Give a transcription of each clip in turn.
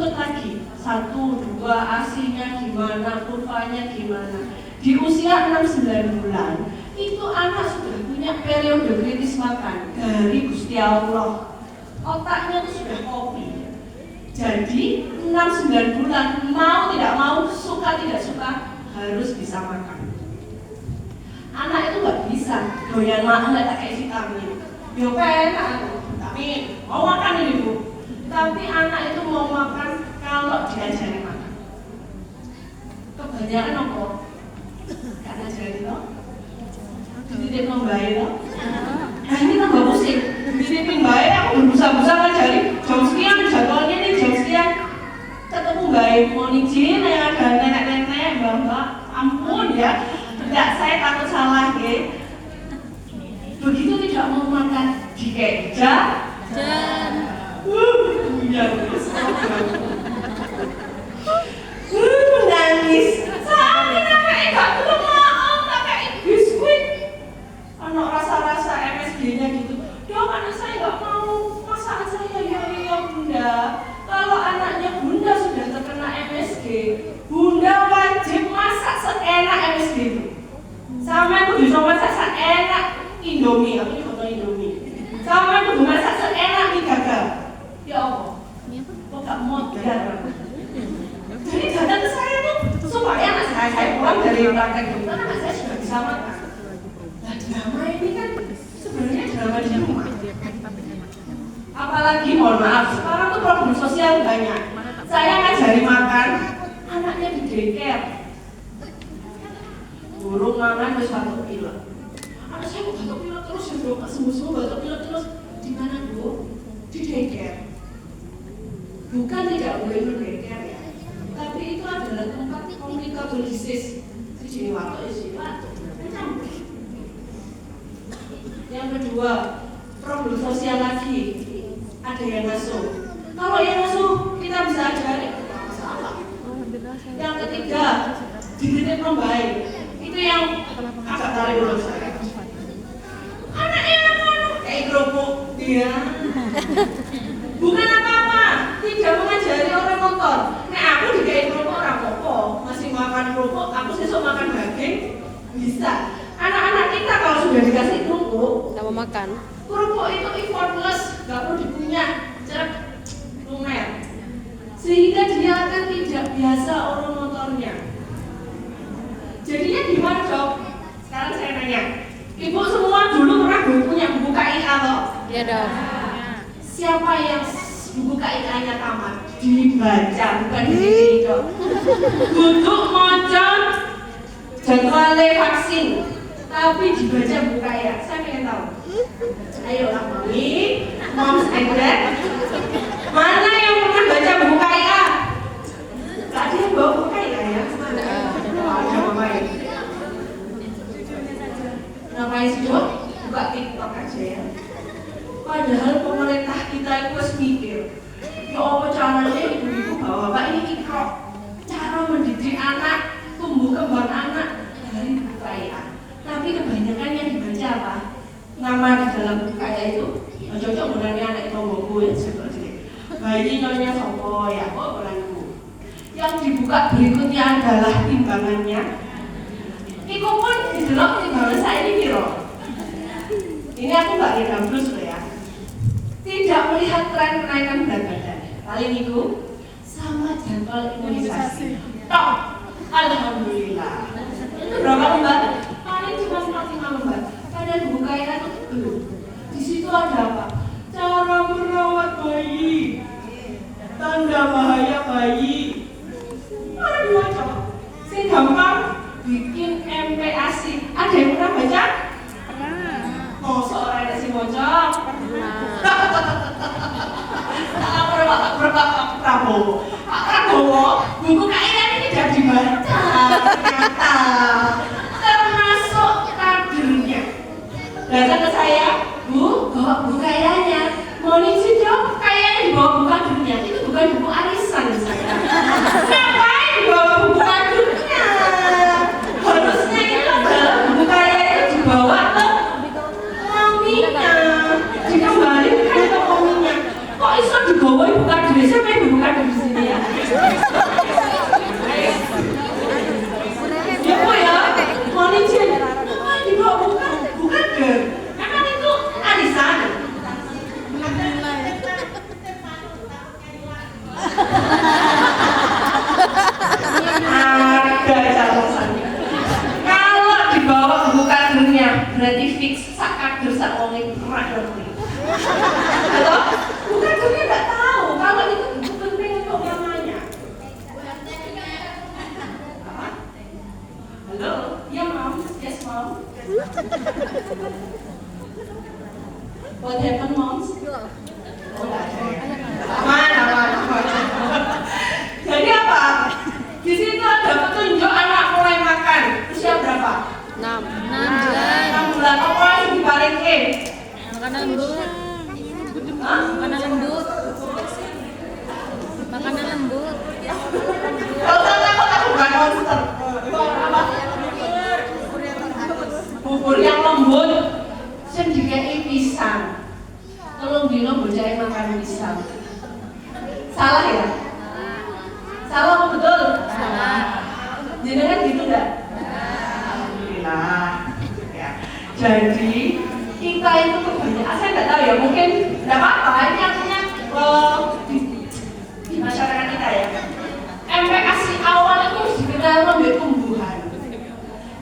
dituntut lagi. 1, 2, asinya gimana, kurvanya gimana. Di usia 6-9 bulan, itu anak sudah punya periode kritis makan dari Gusti Allah. Otaknya itu sudah kopi. Jadi 6-9 bulan, mau tidak mau, suka tidak suka, harus bisa makan. Anak itu nggak bisa doyan makan, nggak kayak vitamin. Yo enak, tapi mau makan ini Bu. Tapi anak itu mau makan kalau diajari makan. Kebanyakan apa? Karena jadi toh, dididik membaik toh. Nah ini tambah pusing. Dididik membaik, aku berusaha ngajari jam sekian jadwalnya nih jam sekian. Ketemu baik, mohon izin yang ada nenek-nenek, mbak-mbak, ampun ya. Tidak, saya takut salah ya. Begitu tidak mau makan dikeja dan ya nangis. Saya kakek gak perlu maaf, kakek biskuit. Anak rasa-rasa MSG-nya gitu. Dok, anak saya gak mau masakan saya. Ya bunda, kalau anaknya bunda sudah terkena MSG, bunda wajib masak seenak MSG itu. Sama aku bisa masak seenak Indomie, aku juga Indomie. Sama aku bisa masak seenak mie gagal. Ya Allah, kok gak modern. Jadi datang ke saya tuh supaya anak saya pulang dari praktek dokter, anak saya sudah bisa makan. Nah drama ini kan sebenarnya drama di rumah. Apalagi mohon maaf, sekarang tuh problem sosial banyak. Saya ngajari makan, anaknya di daycare. Burung mangan wis batuk pilek. Anak saya kok batuk pilek terus ya Dok, sembuh-sembuh batuk pilek terus. Di mana Bu? Di daycare. Bukan tidak boleh di daycare ya. Tapi itu adalah tempat communicable disease. Di sini waktu isi batuk. Yang kedua, problem sosial lagi. Ada yang ngasuh. Kalau yang ngasuh kita bisa ajari, tidak masalah. Yang ketiga, dididik membaik. Itu yang agak tarik dulu saya. Anaknya kayak kerupuk dia. Bukan apa-apa, tidak mengajari orang nonton. Nah aku dikain kerupuk orang pokok, masih makan kerupuk, aku besok makan daging, bisa. Anak-anak kita kalau sudah dikasih kerupuk, tak mau makan. Kerupuk itu effortless, gak perlu dikunyah, cerak, lumer. Sehingga dia akan tidak biasa orang motornya. Jadinya gimana Dok? Sekarang saya nanya, Ibu semua dulu pernah punya buku KIA toh? Iya Dok. Siapa yang buku KIA-nya tamat? Dibaca, bukan dititik Dok. Duduk moncon jadwalnya vaksin, tapi dibaca buku KIA. Saya pengen tahu. Ayolah Mami, Moms and Dad, mana yang pernah baca buku KIA? Gak ada yang bawa buku KIA ya? Ada Mama ya? Ngapain sih Dok? Buka TikTok aja ya. Padahal pemerintah kita itu harus mikir, ya apa caranya ibu-ibu bapak ini ikro cara mendidik anak, tumbuh kembang anak dari buku KIA. Tapi kebanyakan yang dibaca apa? Nama di dalam buku KIA itu cocok sebenarnya anak itu ngomongku ya seperti bayi namanya Sopo ya, kok bulanku. Yang dibuka berikutnya adalah timbangannya. Iku pun didelok timbangan saya ini piro. Ini aku gak redam terus loh ya. Tidak melihat tren kenaikan berat badan. Paling itu sama jadwal imunisasi. Tok, alhamdulillah. Itu berapa lembar? Paling cuma 45 lembar. Padahal buku KIA itu belum. Di situ ada apa? Cara merawat bayi, tanda bahaya bayi. Mana dibaca? Sing gampang bikin MPASI. Ada yang pernah baca? Oh, seorang yang si bocor. Pak Prabowo, buku KIA ini tidak dibaca ternyata, termasuk kadernya. Datang ke saya, Bu, bawa buku KIA-nya. Mohon izin Dok, KIA-nya dibawa buku kadernya. Itu bukan buku arisan saya. Ngapain dibawa buku kadernya? Harusnya itu adalah buku KIA itu dibawa ke maminya, dikembalikan ke maminya. Kok iso dibawa ibu kader? Siapa yang ibu kader di sini ya? sak kader sak wong kerak ngerti. Halo? Bukan dia nggak tahu kalau itu penting untuk mamanya. Apa? Halo? Ya mom, yes mom. What happened moms? Mana? Jadi apa? Di situ ada petunjuk anak mulai makan. Usia berapa? 6 bulan. Apa yang dibalikin? Makanan lembut. Hah? Makanan lembut. Makanan lembut. Kalau takut aku bukan monster. Apa? Bubur yang lembut. Sendiri pisang. Tolong dino bocah makan pisang. Salah ya? Salah apa betul? Salah. Jenengan gitu enggak? Alhamdulillah. Ya. Jadi kita itu kebanyakan, saya nggak tahu ya, mungkin nggak apa-apa. Ini artinya di masyarakat kita ya. MPASI awal itu dikenal sebagai tumbuhan.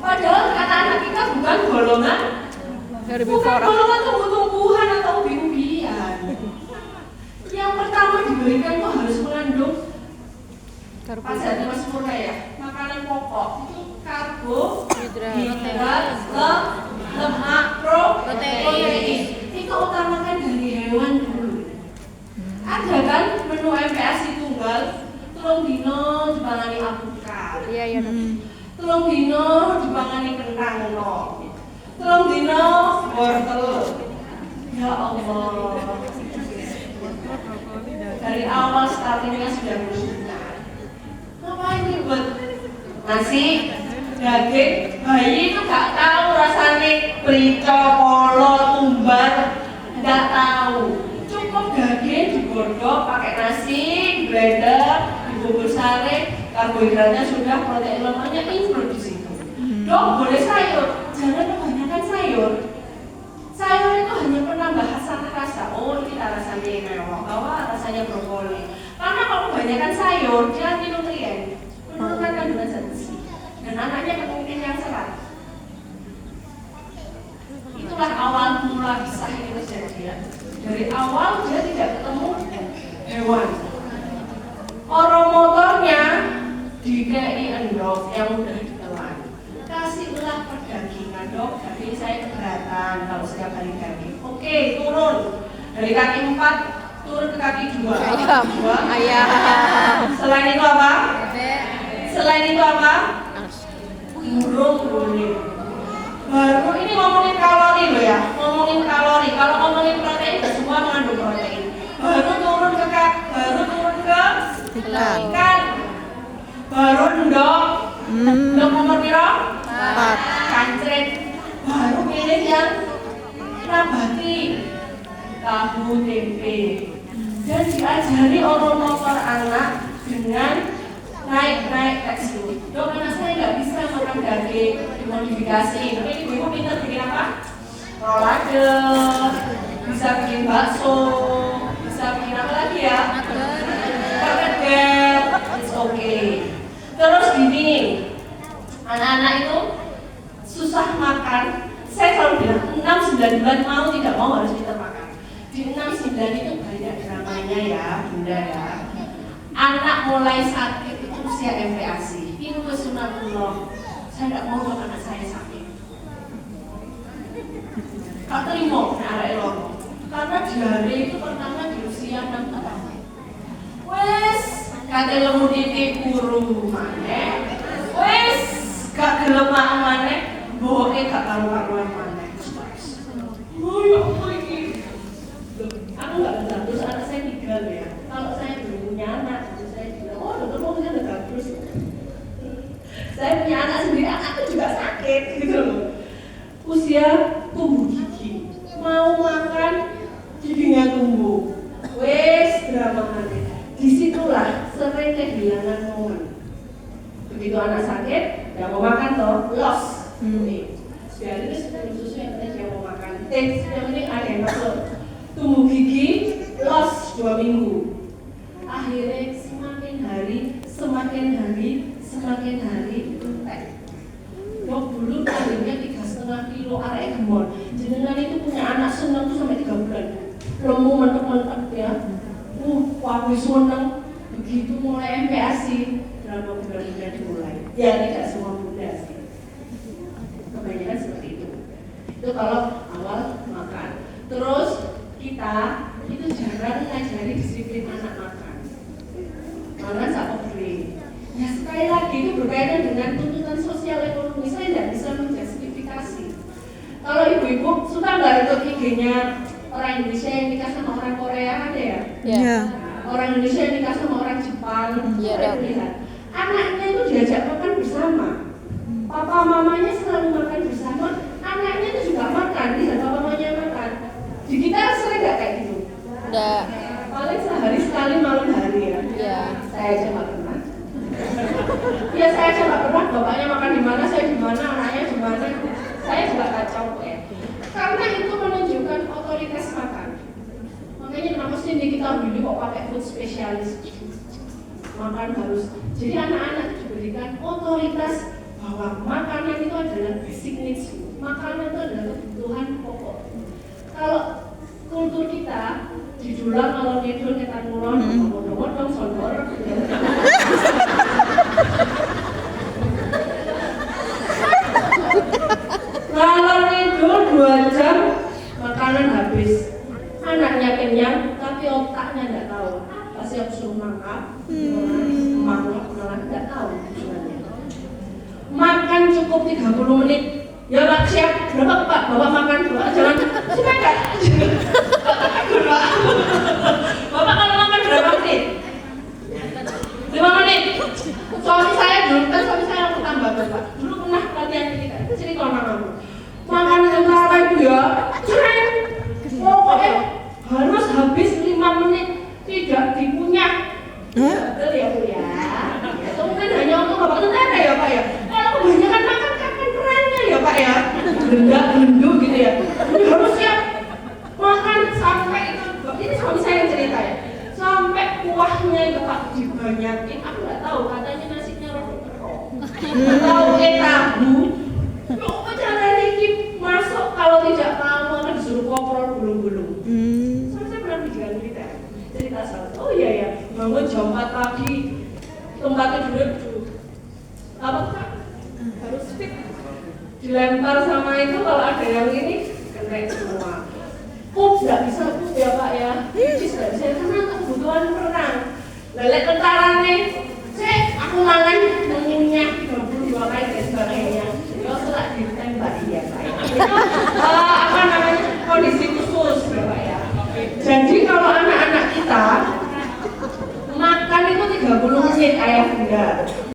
Padahal anak-anak kita bukan golongan tumbuh-tumbuhan atau umbi-umbian. Yang pertama diberikan itu harus mengandung Pasal Mas Murna ya, makanan pokok itu karbohidrat, lemak, protein. Itu utamakan dari hewan dulu. Ada kan menu MPASI tunggal, telung dino dipangani apukat. Iya. Telung dino dipangani kentang no. Telung dino wortel. Ya Allah. Dari awal startingnya sudah berubah. Ngapain ribet? Nasi, daging, bayi itu gak tahu rasanya perico, polo, tumbar, gak tahu. Cukup daging digodok pakai nasi, di blender, dibubur sare, karbohidratnya sudah, protein lemaknya include di situ. Dok, boleh sayur, jangan kebanyakan sayur. Sayur itu hanya penambah rasa. Oh, ini rasanya mewah, bahwa rasanya brokoli. Karena kalau kebanyakan sayur, dia anti nutrien, menurunkan kandungan zat besi, dan anaknya kemungkinan yang serat. Itulah awal mula kisah ini terjadi ya. Dari awal dia tidak ketemu hewan. Oromotornya dikei endok yang udah ditelan. Kasihlah perdagingan, dok, daging saya keberatan kalau setiap hari daging. Oke, turun dari kaki 4 turun ke kaki 2. Ayam. Selain itu apa? Burung kuning. Baru ini ngomongin kalori loh ya, ngomongin kalori. Kalau ngomongin protein, semua mengandung protein. Baru turun ke ikan. Baru endok. Endok nomor berapa? 4. Kancret. Baru pilih yang nabati, tahu, tempe. Dan diajari oromotor anak dengan naik tekstur. Dok, anak saya nggak bisa makan daging dimodifikasi. Tapi ibu pintar bikin apa? Rolade, bisa bikin bakso, bisa bikin apa lagi ya? Burger, it's okay. Terus gini, anak-anak itu susah makan. Saya selalu bilang 6-9 bulan mau tidak mau harus pintar makan. Di 6-9 itu banyak dramanya ya, bunda ya. Anak mulai sakit itu usia MPASI. Ini sunatullah. Saya tidak mau anak saya sakit. Tak terima arek loro. Karena diare itu pertama di usia 6 tahun. Wes, kate lemu titik kuru maneh. Wes, gak gelem maneh, boke gak karu-karuan maneh. Oh ya Allah iki. Aku gak bisa terus anak saya tinggal ya. Kalau saya belum punya anak, saya bilang, oh dokter mau punya anak terus. Saya punya anak sendiri, anakku juga sakit gitu loh. Usia tumbuh gigi, mau makan giginya tumbuh. Wes drama aneh. Disitulah sering kehilangan momen. Begitu anak sakit, gak mau makan toh, loss. Biar itu seperti susu yang tadi dia mau makan. Yang ini ada yang masuk. Tumbuh gigi, loss 2 minggu. Akhirnya semakin hari entek. Dok dulu akhirnya 3,5 2,5 kilo arek gemon. Jenengan itu punya anak seneng tuh sampai 3 bulan. Lemu mentok-mentok ya. Wah, seneng. Begitu mulai MPASI, drama bulan-bulan dimulai. Ya tidak semua bunda sih. Kebanyakan seperti itu. Itu kalau awal makan. Terus kita itu jarang ngajari disiplin anak makan. Makan sama beli. Ya sekali lagi itu berkaitan dengan tuntutan sosial ekonomi. Saya tidak bisa menjustifikasi. Kalau ibu-ibu suka nggak untuk IG-nya orang Indonesia yang nikah sama orang Korea ada ya? Iya. Orang Indonesia yang nikah sama orang Jepang. Iya, Saya lihat anaknya itu diajak makan bersama. Papa mamanya selalu makan bersama. Anaknya itu juga makan. Lihat papa mamanya makan. Di kita sering nggak kayak gitu? Enggak. Paling sehari sekali malam hari ya. Iya. Saya aja nggak pernah. Ya saya aja nggak pernah. Bapaknya makan di mana, saya di mana, anaknya di mana. Saya juga kacau ya. Karena itu menunjukkan otoritas makan. Makanya kenapa sih kita dulu kok pakai food spesialis? Makan harus. Jadi anak-anak diberikan otoritas bahwa makanan itu adalah basic needs. Makanan itu adalah kebutuhan pokok. Kalau kultur kita didulang kalau ngidul kita ngulon, ngomong-ngomong sondor. Kalau ngidul 2 jam makanan habis, anaknya kenyang tapi otaknya nggak tahu. Pasti aku suruh makan, malah nggak tahu tujuannya. Makan cukup 30 menit. Ya Pak, siap. Berapa Pak? Bapak makan, Bapak jalan. Suka nggak? Bapak kalau makan berapa menit? 5 menit. Suami saya dulu, kan suami saya aku tambah Bapak. Dulu pernah latihan kita, itu cerita sama kamu. Makan tentara itu ya, keren. Pokoknya harus habis 5 menit, tidak dikunyah. Betul ya Bu ya? Itu mungkin hanya untuk Bapak tentara ya Pak ya? Kalau kebanyakan makan kapan perannya ya Pak ya? Benda-bendu gitu ya. Ini harus siap makan sampai itu, ini suami saya yang cerita ya. Sampai kuahnya itu Pak dibanyakin, aku nggak tahu katanya nasinya roti kerok. Nggak tahu tahu. Kok caranya ini masuk kalau tidak mau akan disuruh koprol gulung-gulung. Suami saya pernah bilang cerita satu. Oh iya ya, bangun jam 4 pagi, tempatnya dulu apa Kak? Harus fit. Dilempar sama itu kalau ada yang ini kena semua. Nggak bisa ya Pak ya. Pipis nggak bisa karena kebutuhan perang. Lelek tentara nih, aku makan mengunyah 32 kali dan sebagainya. Kalau setelah ditembak ya Pak. Apa namanya kondisi khusus ya Pak ya. Jadi kalau anak-anak kita makan itu 30 menit ayah bunda.